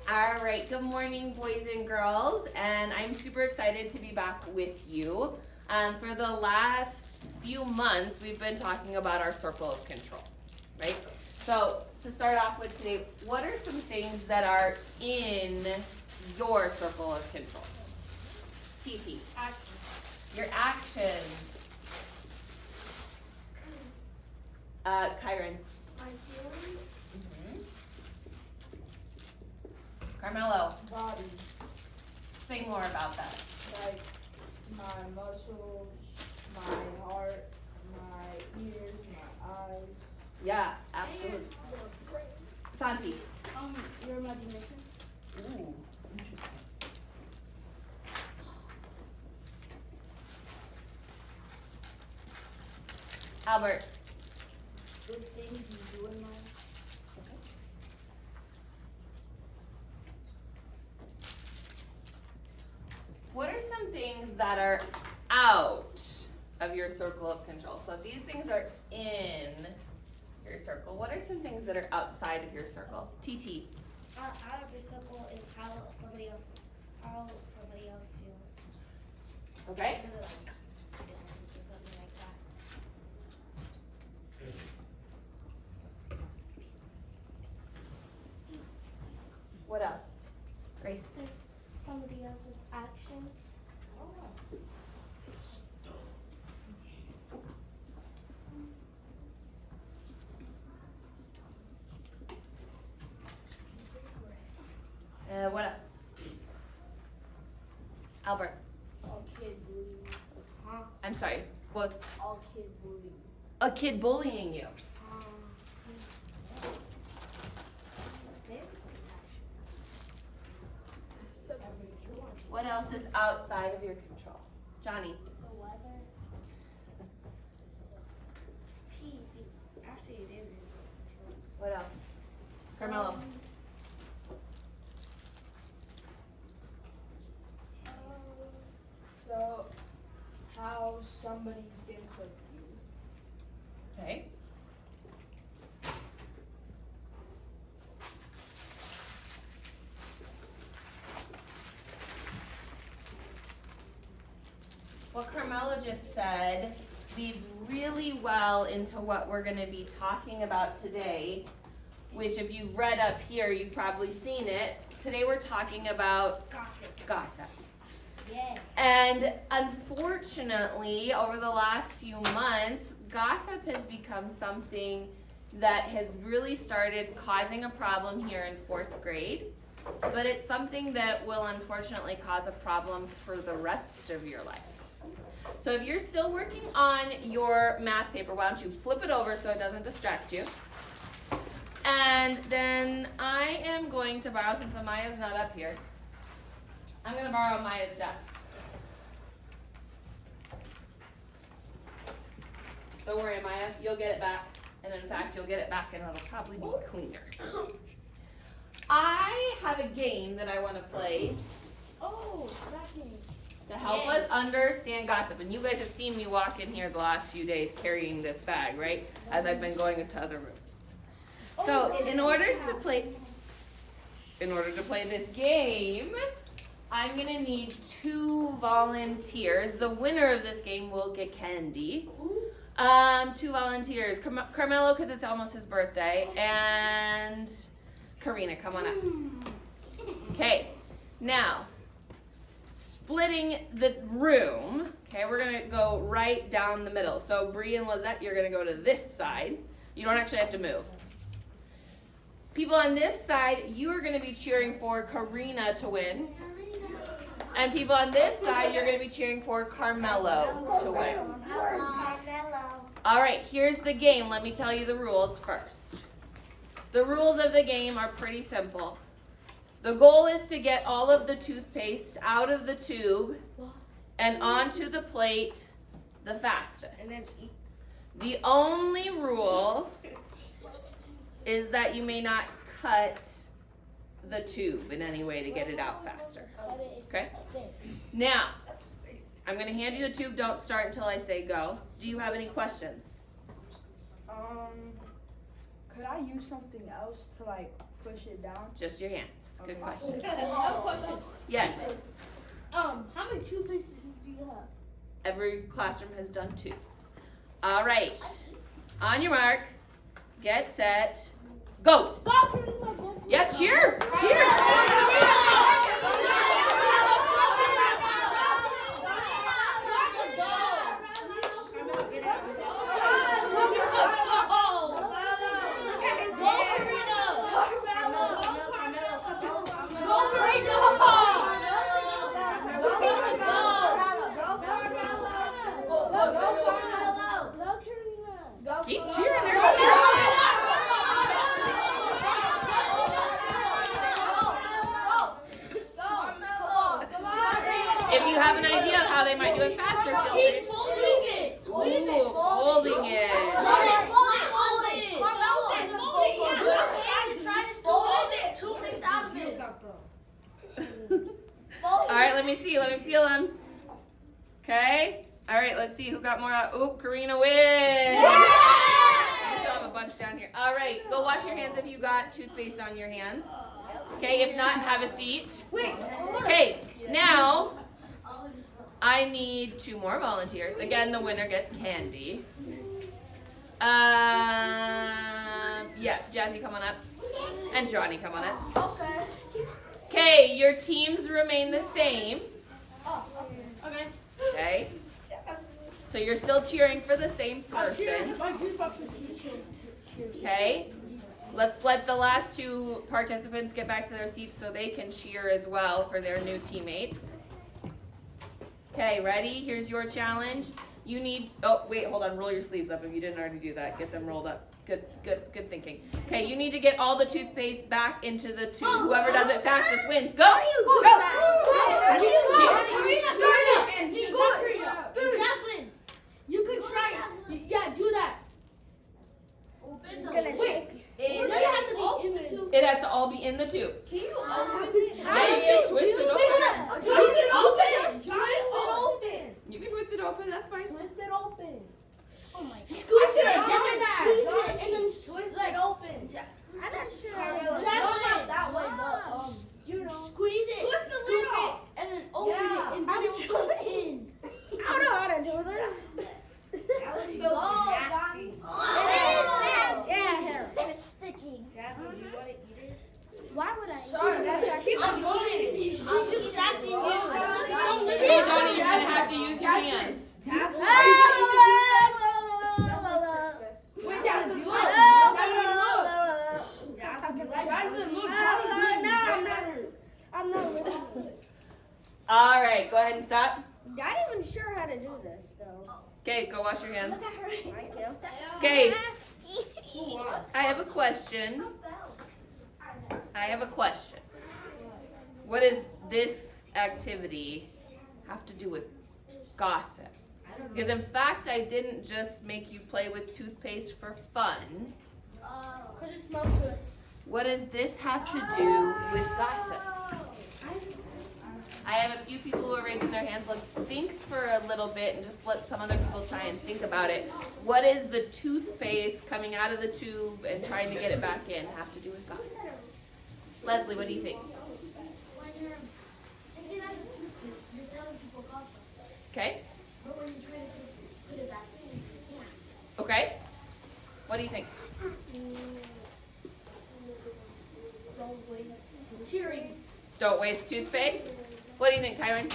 All right, good morning, boys and girls, and I'm super excited to be back with you. For the last few months, we've been talking about our circle of control, right? So to start off with today, what are some things that are in your circle of control? TT. Actions. Your actions. Kyron. My feelings. Carmelo. Body. Say more about that. Like my muscles, my heart, my ears, my eyes. Yeah, absolutely. Santi. Your imagination. Ooh, interesting. Albert. The things you do in life. What are some things that are out of your circle of control? So if these things are in your circle, what are some things that are outside of your circle? TT. Out of your circle is how somebody else feels. Okay. Really like feelings or something like that. What else? Grace. Somebody else's actions. What else? Albert. All kid bullying. I'm sorry. What was All kid bullying. a kid bullying you? What else is outside of your control? Johnny. The weather. Actually, it is in control. What else? Carmelo. So, how somebody thinks of you. Okay. What Carmelo just said leads really well into what we're going to be talking about today, which if you've read up here, you've probably seen it. Today we're talking about gossip. Yeah. And unfortunately, over the last few months, gossip has become something that has really started causing a problem here in 4th grade. But it's something that will unfortunately cause a problem for the rest of your life. So if you're still working on your math paper, why don't you flip it over so it doesn't distract you. And then I am going to borrow, since Amaya's not up here, I'm going to borrow Amaya's desk. Don't worry, Amaya, you'll get it back. And in fact, you'll get it back and it'll probably be cleaner. I have a game that I want to play Oh, tracking. to help us understand gossip. And you guys have seen me walk in here the last few days carrying this bag, right? As I've been going into other rooms. So in order to play this game, I'm gonna need 2 volunteers. The winner of this game will get candy. 2 volunteers. Carmelo, because it's almost his birthday, and Karina, come on up. Okay, now, splitting the room. Okay, we're gonna go right down the middle. So Bree and Lizette, you're gonna go to this side. You don't actually have to move. People on this side, you are gonna be cheering for Karina to win. And people on this side, you're gonna be cheering for Carmelo to win. All right, here's the game. Let me tell you the rules first. The rules of the game are pretty simple. The goal is to get all of the toothpaste out of the tube and onto the plate the fastest. And then eat. The only rule is that you may not cut the tube in any way to get it out faster. Okay? Now, I'm going to hand you the tube. Don't start until I say go. Do you have any questions? Could I use something else to like push it down. Just your hands. Good Okay. question. I have a question. Yes. How many toothpastes do you have? Every classroom has done 2. All right. On your mark. Get set. Go. Yeah, cheer. Keep cheering. There's a If you have an idea of how they might do it faster, feel free. Ooh, folding it. All right, let me see. Let me feel them. Okay. All right, let's see who got more out. Oop, Karina wins. We still have a bunch down here. All right, go wash your hands if you got toothpaste on your hands. Okay, if not, have a seat. Okay, now I need 2 more volunteers. Again, the winner gets candy. Yeah, Jazzy, come on up. And Johnny, come on up. Okay. Okay, your teams remain the same. Okay. Okay. So you're still cheering for the same person. Okay. Let's let the last 2 participants get back to their seats so they can cheer as well for their new teammates. Okay, ready? Here's your challenge. You need, oh, wait, hold on. Roll your sleeves up if you didn't already do that. Get them rolled up. Good thinking. Okay, you need to get all the toothpaste back into the tube. Whoever does it fastest wins. Go! Go! Jasmine, you could try. Yeah, do that. Wait. It has to all be in the tube. Can you Yeah, you can twist it open. You can twist it open, that's fine. Twist it open. Oh my god. Squeeze it. Squeeze it and then twist it open. I'm not sure. Jasmine, that way. Squeeze it. Twist the lid off. And then open it and then it'll go in. I don't know how to do this. That was so nasty. Yeah, and it's sticky. Jasmine, do you want to eat it? Why would I? Sorry, I'm eating. She's distracting you. Okay, Johnny, you're gonna have to use your hands. Wait, Jasmine, do it. Jasmine, look, Johnny's doing better. I'm not. All right, go ahead and stop. I'm not even sure how to do this though. Okay, go wash your hands. Thank you. Okay, I have a question. What does this activity have to do with gossip? Because in fact, I didn't just make you play with toothpaste for fun. Because it smells good. What does this have to do with gossip? I have a few people who are raising their hands. Let's think for a little bit and just let some other people try and think about it. What is the toothpaste coming out of the tube and trying to get it back in have to do with gossip? Leslie, what do you think? When you're thinking out of toothpaste, you're telling people gossip. Okay. But when you're trying to put it back in, you can't. Okay. What do you think? Don't waste. Cheering. Don't waste toothpaste. What do you think, Kyron?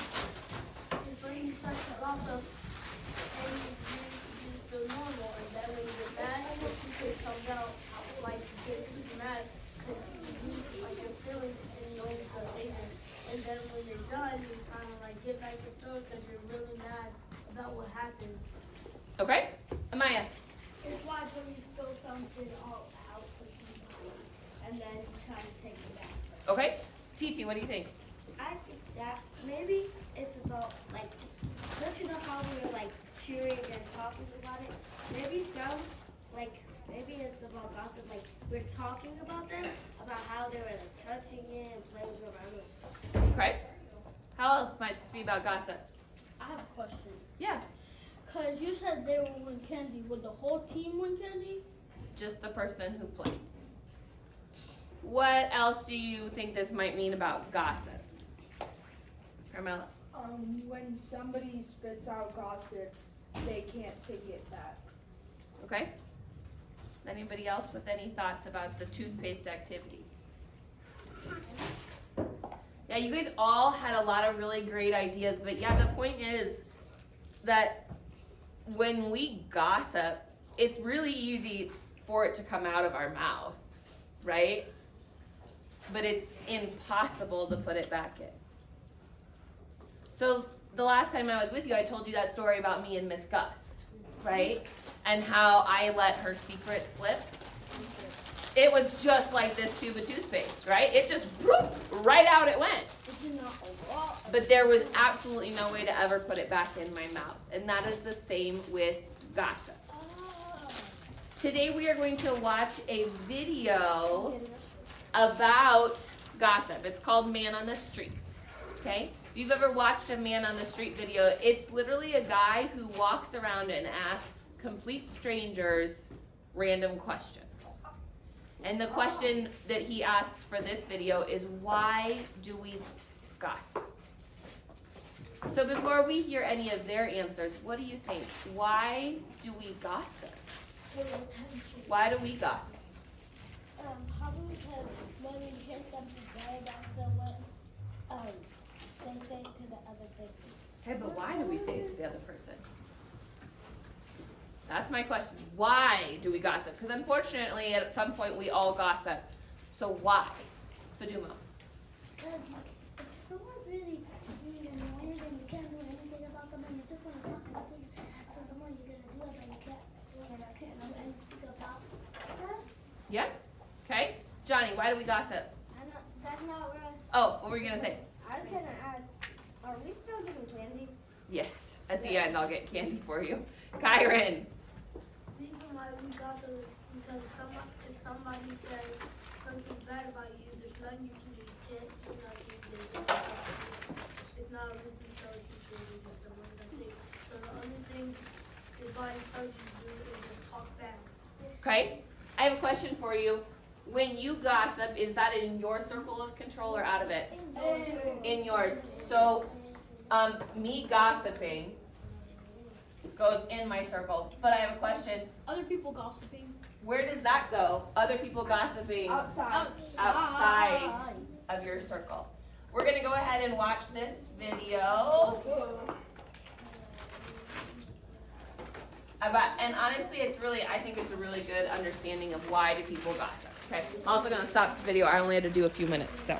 When you start to gossip and you feel normal, and then when you get mad, you say something out, like you get super mad, because you like your feelings and you always feel angry. And then when you're done, you kind of like get back your feelings because you're really mad about what happened. Okay. Amaya. It's why when you spill something all out and then you try to take it back. Okay. Titi, what do you think? I think that maybe it's about like, don't you know how we were like cheering and talking about it? Maybe maybe it's about gossip. Like we're talking about them, about how they were like touching it and playing around with it. Okay. How else might this be about gossip? I have a question. Yeah. Because you said they will win candy. Would the whole team win candy? Just the person who played. What else do you think this might mean about gossip? Carmela? When somebody spits out gossip, they can't take it back. Okay. Anybody else with any thoughts about the toothpaste activity? Yeah, you guys all had a lot of really great ideas, but yeah, the point is that when we gossip, it's really easy for it to come out of our mouth, right? But it's impossible to put it back in. So the last time I was with you, I told you that story about me and Miss Gus, right? And how I let her secret slip. It was just like this tube of toothpaste, right? It just, whoop, right out it went. But there was absolutely no way to ever put it back in my mouth. And that is the same with gossip. Today we are going to watch a video about gossip. It's called Man on the Street, okay? If you've ever watched a Man on the Street video, it's literally a guy who walks around and asks complete strangers random questions. And the question that he asks for this video is, why do we gossip? So before we hear any of their answers, what do you think? Why do we gossip? Why do we gossip? Probably because when we hear something bad about someone, they say it to the other person. Okay, but why do we say it to the other person? That's my question. Why do we gossip? Because unfortunately, at some point, we all gossip. So why? Fadumo. Because if someone's really annoying and you can't do anything about them and you just want to talk about them, so the more you're going to do it, but you can't do anything about them. Yeah? Okay. Johnny, why do we gossip? That's not right. Oh, what were you going to say? I was going to ask, are we still getting candy? Yes. At the end, I'll get candy for you. Kyron. Reason why we gossip is because if somebody says something bad about you, there's nothing you can do. You can't do nothing. It's not a reason to tell teacher to do something like that. So the only thing everybody tells you to do is just talk back. Okay. I have a question for you. When you gossip, is that in your circle of control or out of it? In yours. So, me gossiping goes in my circle. But I have a question. Other people gossiping. Where does that go? Other people gossiping Outside. outside of your circle. We're going to go ahead and watch this video. And honestly, I think it's a really good understanding of why do people gossip. Okay, I'm also going to stop this video. I only had to do a few minutes, so.